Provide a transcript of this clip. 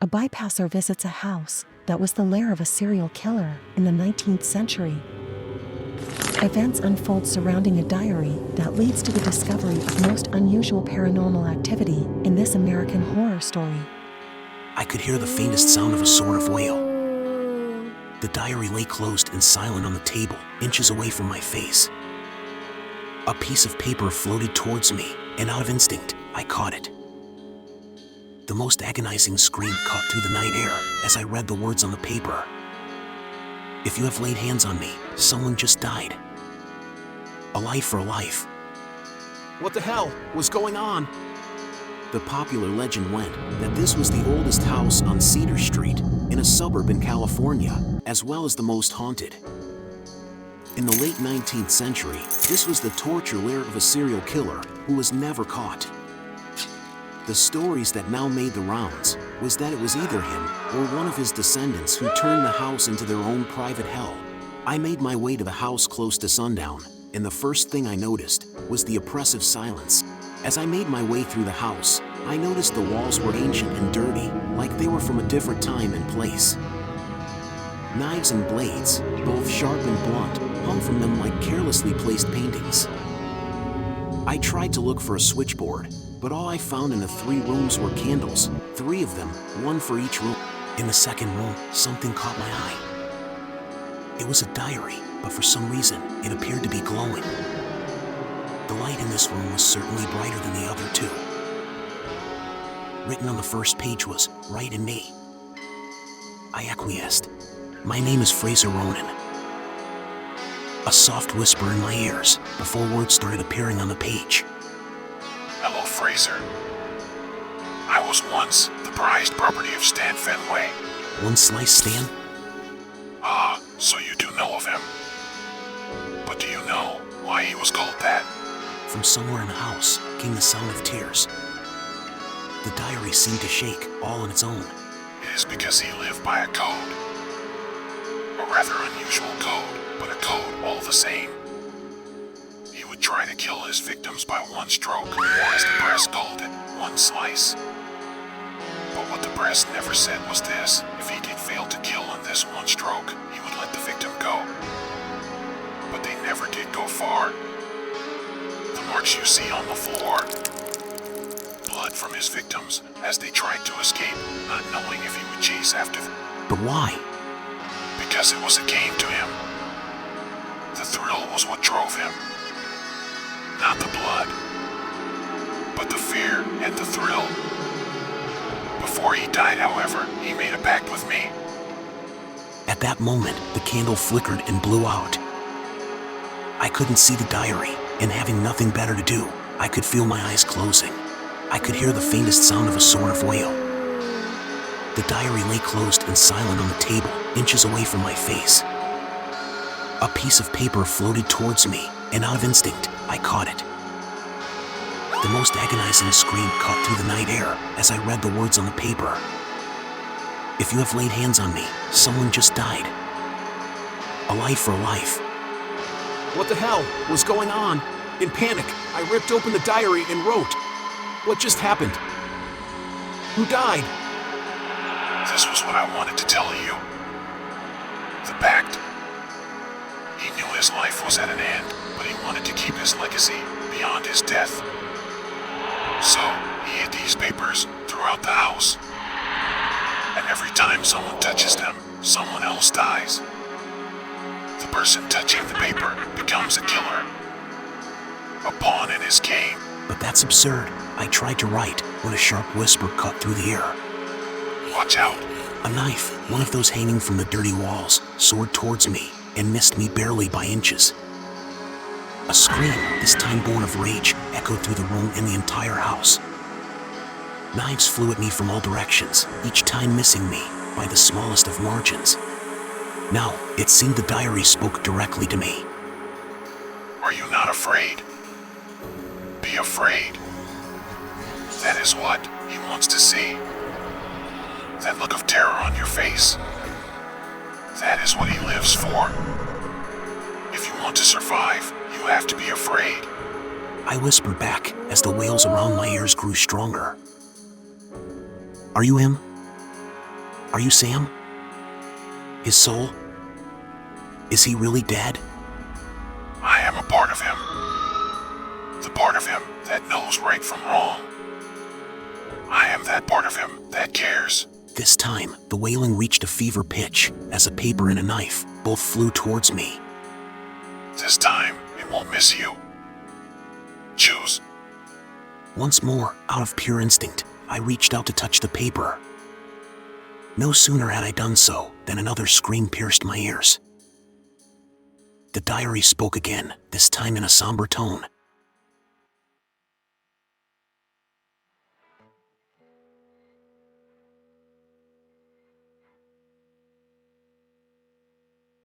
A bypasser visits a house that was the lair of a serial killer in the 19th century. Events unfold surrounding a diary that leads to the discovery of most unusual paranormal activity in this American horror story. I could hear the faintest sound of a sort of wail. The diary lay closed and silent on the table, inches away from my face. A piece of paper floated towards me, and out of instinct, I caught it. The most agonizing scream caught through the night air as I read the words on the paper. If you have laid hands on me, someone just died. A life for a life. What the hell was going on? The popular legend went that this was the oldest house on Cedar Street in a suburb in California, as well as the most haunted. In the late 19th century, this was the torture lair of a serial killer who was never caught. The stories that now made the rounds was that it was either him or one of his descendants who turned the house into their own private hell. I made my way to the house close to sundown, and the first thing I noticed was the oppressive silence. As I made my way through the house, I noticed the walls were ancient and dirty, like they were from a different time and place. Knives and blades, both sharp and blunt, hung from them like carelessly placed paintings. I tried to look for a switchboard, but all I found in the 3 rooms were candles, 3 of them, one for each room. In the second room, something caught my eye. It was a diary, but for some reason, it appeared to be glowing. The light in this room was certainly brighter than the other 2. Written on the first page was, "Write in me." I acquiesced. My name is Fraser Ronan. A soft whisper in my ears before words started appearing on the page. Hello, Fraser. I was once the prized property of Stan Fenway. One slice, Stan? Ah, so you do know of him. But do you know why he was called that? From somewhere in the house came the sound of tears. The diary seemed to shake all on its own. It is because he lived by a code. A rather unusual code, but a code all the same. He would try to kill his victims by one stroke, or as the press called it, one slice. But what the press never said was this: if he did fail to kill in this one stroke, he would let the victim go. But they never did go far. The marks you see on the floor. Blood from his victims as they tried to escape, not knowing if he would chase after them. But why? Because it was a game to him. The thrill was what drove him. Not the blood, but the fear and the thrill. Before he died, however, he made a pact with me. At that moment, the candle flickered and blew out. I couldn't see the diary, and having nothing better to do, I could feel my eyes closing. I could hear the faintest sound of a sort of wail. The diary lay closed and silent on the table, inches away from my face. A piece of paper floated towards me, and out of instinct, I caught it. The most agonizing scream caught through the night air as I read the words on the paper. If you have laid hands on me, someone just died. A life for a life. What the hell was going on? In panic, I ripped open the diary and wrote. What just happened? Who died? This was what I wanted to tell you. The Pact. He knew his life was at an end, but he wanted to keep his legacy beyond his death. So, he hid these papers throughout the house. And every time someone touches them, someone else dies. The person touching the paper becomes a killer. A pawn in his game. But that's absurd. I tried to write when a sharp whisper cut through the air. Watch out. A knife, one of those hanging from the dirty walls, soared towards me and missed me barely by inches. A scream, this time born of rage, echoed through the room and the entire house. Knives flew at me from all directions, each time missing me by the smallest of margins. Now, it seemed the diary spoke directly to me. Are you not afraid? Be afraid. That is what he wants to see. That look of terror on your face. That is what he lives for. If you want to survive, you have to be afraid. I whispered back as the wails around my ears grew stronger. Are you him? Are you Sam? His soul? Is he really dead? I am a part of him. The part of him that knows right from wrong. I am that part of him that cares. This time, the wailing reached a fever pitch as a paper and a knife both flew towards me. This time, it won't miss you. Choose. Once more, out of pure instinct, I reached out to touch the paper. No sooner had I done so than another scream pierced my ears. The diary spoke again, this time in a somber tone.